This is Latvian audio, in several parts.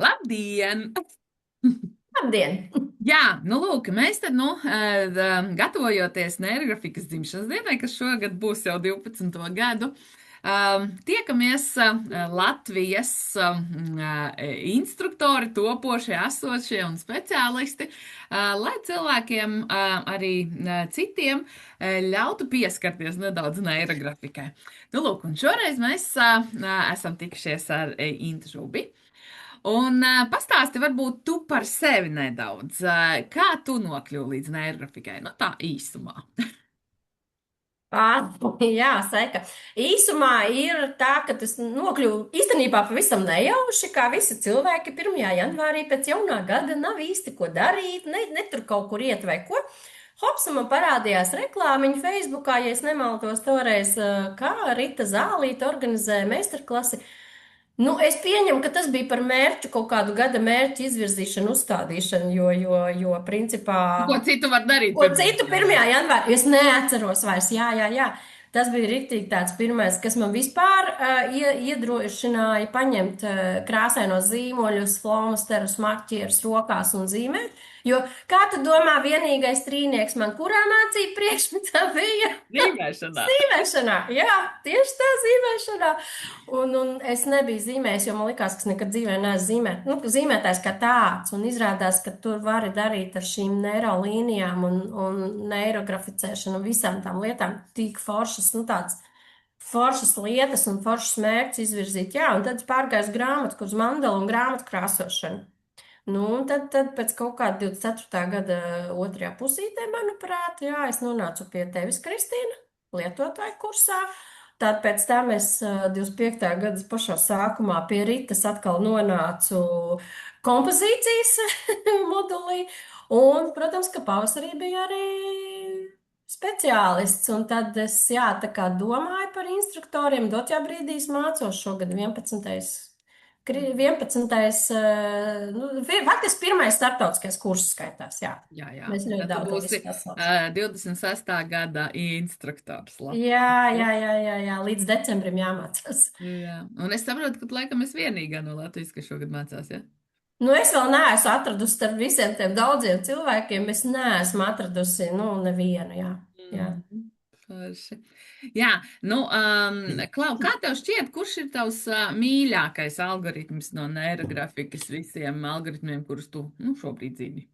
Labdien! Labdien! Jā, nu lūk, mēs tad, gatavojoties Nērgrafikas dzimšanas dienai, kas šogad būs jau 12. gadu, tiekamies Latvijas instruktori, topošie, esošie un speciālisti, lai cilvēkiem arī citiem ļautu pieskarties nedaudz neirografikai. Nu lūk, un šoreiz mēs esam tikušies ar Intu Žubi. Un pastāsti varbūt tu par sevi nedaudz. Kā tu nokļuvi līdz neirografikai? Nu, tā īsumā. Jā, Saika. Īsumā ir tā, ka tas nokļuva īstenībā pavisam nejauši, kā visi cilvēki 1. janvārī pēc jaunā gada nav īsti ko darīt, ne tur kaut kur iet vai ko. Hops, man parādījās reklāmiņa Facebookā, ja es nemaldos toreiz, kā Rita Zālīte organizēja meistarklasi. Nu, es pieņemu, ka tas bija par mērķu, kaut kādu gada mērķu izvirzīšanu, uzstādīšanu, jo principā, Ko citu var darīt ko pirmajā citu 1. janvārī? janvārī, es neatceros vairs, jā. Tas bija riktīgi tāds pirmais, kas man vispār iedrošināja paņemt krāsainos zīmoļus, flomasterus, marķierus rokās un zīmēt. Jo, kā tu domā, vienīgais trīnieks man kurā mācību priekšmetā bija? Zīmēšanā. Zīmēšanā, jā, tieši tā zīmēšanā. Un es nebiju zīmējis, jo man likās, ka es nekad dzīvē neesmu zīmēt. Nu, zīmētājs kā tāds, un izrādās, ka tur vari darīt ar šīm neirolīnijām un neirograficēšanu un visām tām lietām tik foršas, nu tāds foršas lietas un foršas mērķus izvirzīt. Jā, un tad es pārgāju uz grāmatu, uz mandalu un grāmatu krāsošanu. Nu, un tad pēc kaut kāda 24. gada otrajā pusītē, manuprāt, jā, es nonācu pie tevis, Kristīna, lietotāju kursā. Tad pēc tam es 25. gada pašā sākumā pie Ritas atkal nonācu kompozīcijas modulī. Un, protams, ka pavasarī bija arī speciālists. Un tad es, jā, tā kā domāju par instruktoriem, dotajā brīdī es mācos šogad 11. 11. Faktiski pirmais starptautiskais kurs skaitās, jā. Jā. Mēs Un ļoti tad tu daudz to būsi visu pasaules. 26. gada instruktors Latvijā. Jā, līdz decembrim jāmācās. Jā. Un es saprotu, ka tu laikam esi vienīgā no Latvijas, kas šogad mācās, ja? Nu, es vēl neesmu atradusi starp visiem tiem daudziem cilvēkiem, es neesmu atradusi, nu, nevienu, jā. Mhm. Forši. Jā, nu, Klau, kā tev šķiet, kurš ir tavs mīļākais algoritms no neirografikas visiem algoritmiem, kurus tu, nu, šobrīd zini?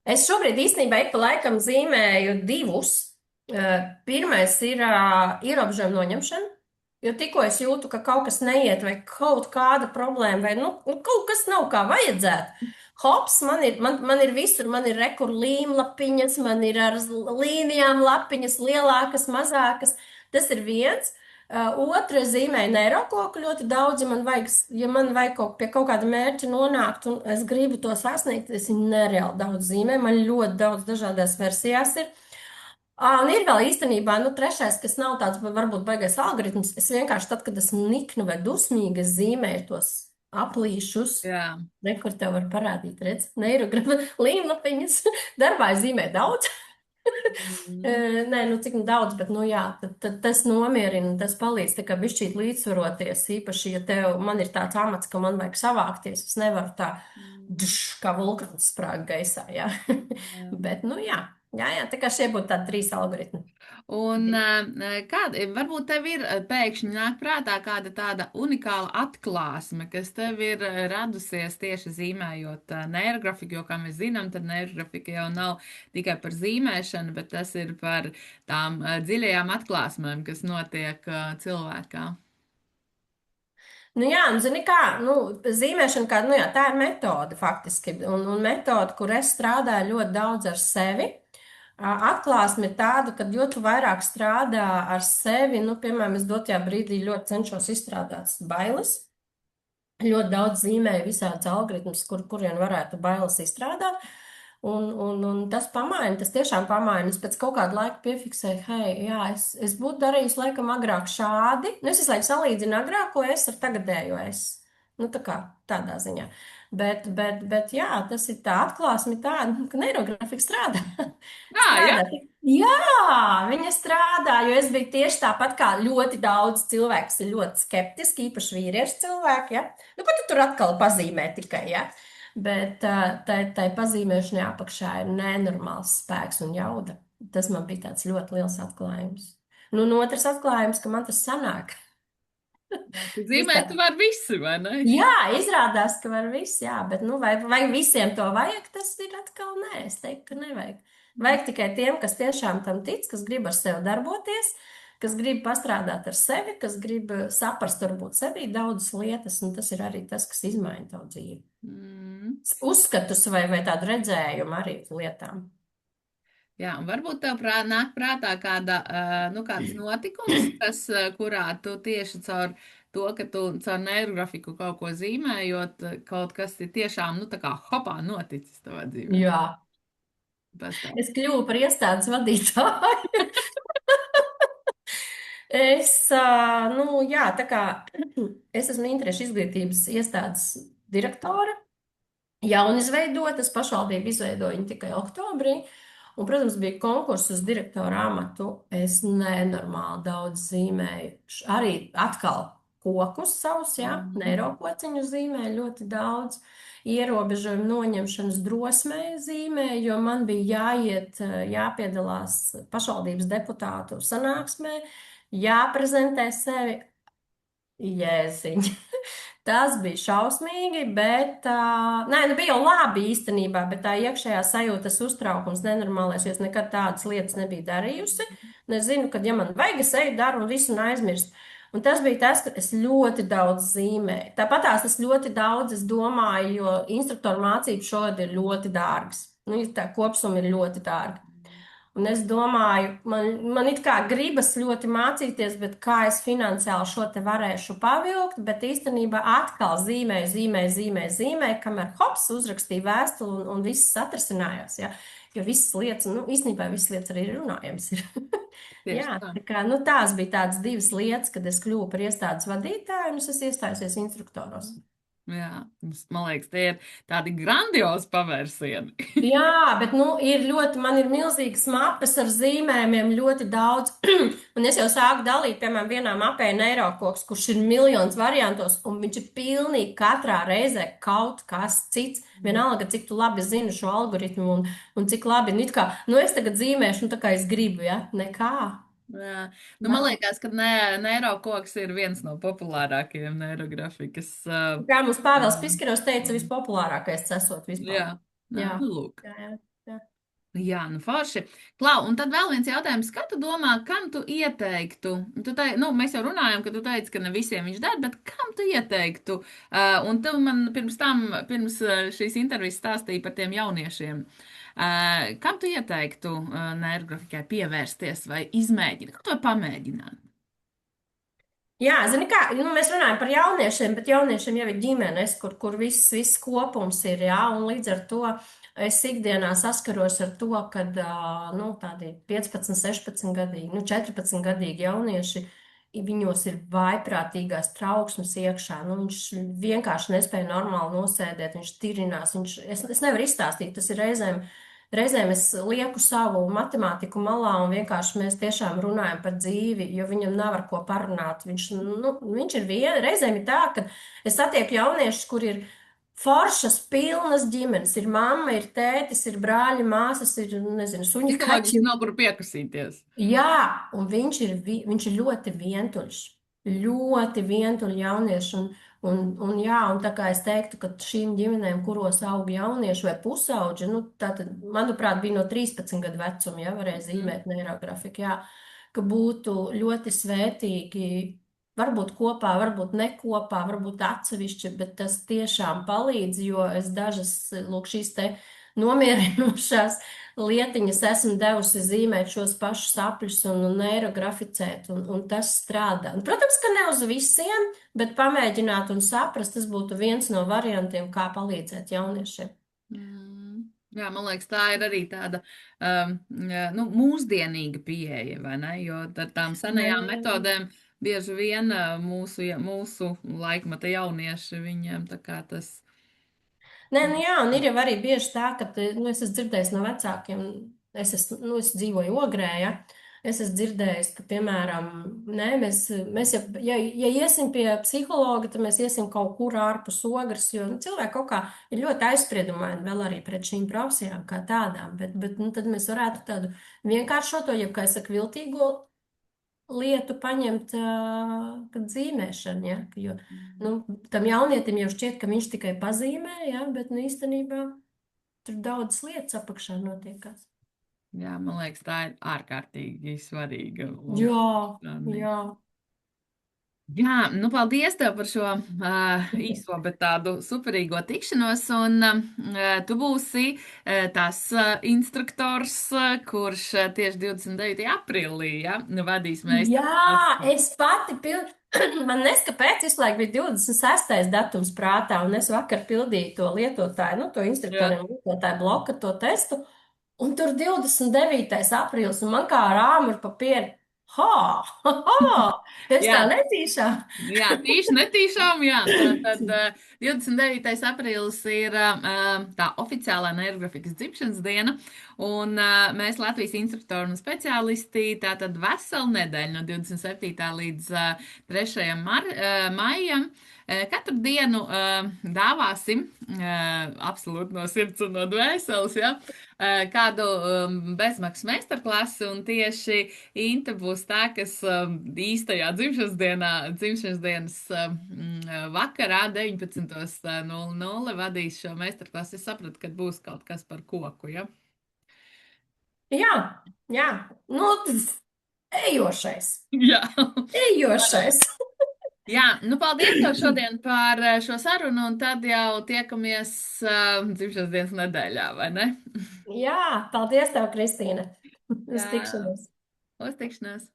Es šobrīd īstenībā ik pa laikam zīmēju divus. Pirmais ir ierobežojuma noņemšana, jo tikko es jūtu, ka kaut kas neiet vai kaut kāda problēma vai nu, kaut kas nav kā vajadzētu. Hops, man ir visur, man ir rekur līmlapiņas, man ir ar līnijām lapiņas lielākas, mazākas. Tas ir viens. Otra zīmē neirokoku ļoti daudz, ja man vajag pie kaut kāda mērķa nonākt, un es gribu to sasniegt, es viņu nereāli daudz zīmē, man ļoti daudz dažādās versijās ir. Un ir vēl īstenībā, nu, trešais, kas nav tāds varbūt baigais algoritms, es vienkārši tad, kad esmu niknu vai dusmīga, zīmēju tos aplīšus. Jā. Rekur tev var parādīt, redz, neirografa līmlapiņas, darbā es zīmēju daudz. Nē, nu cik nu daudz, bet, nu jā, tad tas nomierina, tas palīdz tā kā bišķīt līdzsvaroties, īpaši, ja man ir tāds amats, ka man vajag savākties, es nevaru tā, kā vulkāns sprāg gaisā, jā. Bet, nu jā, tā kā šie būtu tādi 3 algoritmi. Un kāda, varbūt tev ir pēkšņi nāk prātā kāda tāda unikāla atklāsme, kas tev ir radusies tieši zīmējot neirografiku, jo, kā mēs zinām, tad neirografika jau nav tikai par zīmēšanu, bet tas ir par tām dziļajām atklāsmēm, kas notiek cilvēkā. Nu jā, nu zini kā, nu, zīmēšana kā, nu jā, tā ir metode faktiski, un metode, kur es strādāju ļoti daudz ar sevi. Atklāsme ir tāda, ka jo tu vairāk strādā ar sevi, nu, piemēram, es dotajā brīdī ļoti cenšos izstrādāt bailes. Ļoti daudz zīmēju visādus algoritmus, kuriem varētu bailes izstrādāt. Un tas pamaina, tas tiešām pamaina. Es pēc kaut kāda laika piefiksēju, hei, jā, es būtu darījis laikam agrāk šādi. Nu, es visu laiku salīdzinu agrāko es ar tagadējo es. Nu, tā kā tādā ziņā. Bet jā, tas ir tā atklāsme tāda, ka neirografika strādā. Jā. Strādā. Jā, viņa strādā, jo es biju tieši tāpat kā ļoti daudz cilvēku, kas ir ļoti skeptiski, īpaši vīriešu cilvēki, ja? Nu, ko tu tur atkal pazīmē tikai, ja? Bet tai pazīmēšanai apakšā ir nenormāls spēks un jauda. Tas man bija tāds ļoti liels atklājums. Nu, un otrs atklājums, ka man tas sanāk. Jā, tu zīmēt var visi, vai ne? Jā, izrādās, ka var viss, jā, bet nu, vai visiem to vajag, tas ir atkal nē, es teiktu, ka nevajag. Vajag tikai tiem, kas tiešām tam tic, kas grib ar sevi darboties, kas grib pastrādāt ar sevi, kas grib saprast varbūt sevī daudzas lietas, un tas ir arī tas, kas izmaina tavu dzīvi. Mm. Uzskatus vai tādu redzējumu arī lietām. Jā, un varbūt tev nāk prātā kāds notikums, kurā tu tieši caur to, ka tu caur neirografiku kaut ko zīmējot, kaut kas ir tiešām, nu, tā kā hopā noticis tavā dzīvē. Jā, Pastāv. es kļuvu par iestādes vadītāju. Nu, jā, tā kā es esmu interešu izglītības iestādes direktore, jaunizveidotas, pašvaldība izveidoja viņu tikai oktobrī. Un, protams, bija konkurss uz direktora amatu. Es nenormāli daudz zīmēju. Arī atkal kokus savus, jā, neirokociņu zīmēju ļoti daudz. Ierobežojumu noņemšanas drosmē zīmēju, jo man bija jāpiedalās pašvaldības deputātu sanāksmē, jāprezentē sevi. Jēziņ. Tas bija šausmīgi, bet nē, nu bija jau labi īstenībā, bet tā iekšējā sajūta, tas uztraukums nenormālais, jo es nekad tādas lietas nebiju darījusi. Nezinu, kad ja man vajag, es eju, daru un visu un aizmirst. Un tas bija tas, ka es ļoti daudz zīmēju. Tāpatās es ļoti daudz, es domāju, jo instruktoru mācību šogad ir ļoti dārgas. Nu, tā kopsuma ir ļoti dārga. Un es domāju, man it kā gribas ļoti mācīties, bet kā es finansiāli šo te varēšu pavilkt, bet īstenībā atkal zīmēju, kamēr hops uzrakstīja vēstuli un viss atrasinājās, ja? Jo visas lietas, nu, īstenībā visas lietas arī runājams ir. Tieši Jā, tā. tā kā, nu, tās bija tādas divas lietas, kad es kļuvu par iestādes vadītāju un es esmu iestājusies instruktoros. Jā, man liekas, tie ir tādi grandiozi pavērsieni. Jā, bet nu, man ir milzīgas mapes ar zīmējumiem, ļoti daudz. Un es jau sāku dalīt, piemēram, vienā mapē neirokoks, kurš ir miljons variantos, un viņš ir pilnīgi katrā reizē kaut kas cits. Vienalga, cik tu labi zini šo algoritmu un cik labi, nu, it kā, nu, es tagad zīmēšu, nu, tā kā es gribu, ja? Nekā. Jā. Nu, man Nav. liekas, ka neirokoks ir viens no populārākajiem neirografikas. Kā mums Pāvils Piskaros teica, vispopulārākais esot vispār. Jā, Jā, nu, lūk. jā. Jā, nu forši. Klau, un tad vēl viens jautājums, kā tu domā, kam tu ieteiktu? Nu, mēs jau runājam, ka tu teici, ka ne visiem viņš der, bet kam tu ieteiktu? Un tu man pirms šīs intervijas stāstīja par tiem jauniešiem. Kam tu ieteiktu nērgrafikai pievērsties vai izmēģināt? Ko to pamēģināt? Jā, zini kā, nu, mēs runājam par jauniešiem, bet jauniešiem jau ir ģimenes, kur viss kopums ir, jā, un līdz ar to es ikdienā saskaros ar to, kad, nu, tādi 15, 16 gadīgi, nu, 14 gadīgi jaunieši, viņos ir vaiprātīgās trauksmes iekšā, nu, viņš vienkārši nespēja normāli nosēdēt, viņš tirinās, es nevaru izstāstīt, tas ir Reizēm es lieku savu matemātiku malā un vienkārši mēs tiešām runājam par dzīvi, jo viņam nav ar ko parunāt. Viņš ir reizēm ir tā, ka es satieku jauniešus, kur ir foršas, pilnas ģimenes. Ir mamma, ir tētis, ir brāļi, māsas, ir, nezinu, suņi, kaķi. Psiholoģiski nav kur piekasīties. Jā, un viņš ir ļoti vientuļš. Ļoti vientuļi jaunieši. Jā, un tā kā es teiktu, ka šīm ģimenēm, kuros aug jaunieši vai pusauģi, nu, tātad, manuprāt, bija no 13 gadu vecuma, ja varēja zīmēt neirografiku, jā, ka būtu ļoti svētīgi, varbūt kopā, varbūt ne kopā, varbūt atsevišķi, bet tas tiešām palīdz, jo es dažas, lūk, šīs te nomierinošās lietiņas esmu devusi zīmēt šos pašus sapļus un neirograficēt, un tas strādā. Un, protams, ka ne uz visiem, bet pamēģināt un saprast, tas būtu viens no variantiem, kā palīdzēt jauniešiem. Jā, man liekas, tā ir arī tāda nu, mūsdienīga pieeja, vai ne? Jo ar tām senajām metodēm bieži vien mūsu laikmeta jaunieši, viņiem tā kā tas. Nē, nu jā, un ir jau arī bieži tā, ka, nu, es esmu dzirdējis no vecākiem, es dzīvoju Ogrē, ja. Es esmu dzirdējis, ka, piemēram, nē, mēs ja iesim pie psihologa, tad mēs iesim kaut kur ārpus ogras, jo nu, cilvēki kaut kā ir ļoti aizspriedumaini vēl arī pret šīm profesijām kā tādām, bet nu, tad mēs varētu tādu vienkāršoto, jeb, kā es saku, viltīgo lietu paņemt, kad zīmēšana, ja? Jo, nu, tam jaunietim jau šķiet, ka viņš tikai pazīmē, ja? Bet, nu, īstenībā tur daudz lietas apakšā notiekās. Jā, man liekas, tā ir ārkārtīgi svarīga un Jā, interesanti. jā. Jā, nu paldies tev par šo īso, bet tādu superīgo tikšanos. Un tu būsi tas instruktors, kurš tieši 29. aprīlī, ja, vadīs Jā, meistarklases. es pati man neskapēc visu laiku bija 26. datums prātā, un es vakar pildīju to lietotāju, nu, to Jā. instruktoriem lietotāju bloka, to testu, un tur 29. aprīlis, un man kā rāmur papīra, ha, es tā Jā, netīšām. jā, tīši netīšām, jā. Tad 29. aprīlis ir tā oficiālā neirografikas dzimšanas diena, un mēs Latvijas instruktori un speciālisti tātad veselu nedēļu no 27. līdz 3. Maijam. Katru dienu dāvāsim absolūti no sirds un no dvēseles, ja, kādu bezmaksas meistarklasi, un tieši Inte būs tā, kas īstajā dzimšanas dienas vakarā 19:00 vadīs šo meistarklasi. Es sapratu, ka būs kaut kas par koku, ja? Jā, jā, nu, ejošais, Jā. ejošais. Jā, nu paldies tev šodien par šo sarunu, un tad jau tiekamies dzimšanas dienas nedēļā, vai ne? Jā, paldies tev, Kristīne. Uz Jā, tikšanos. uz tikšanos!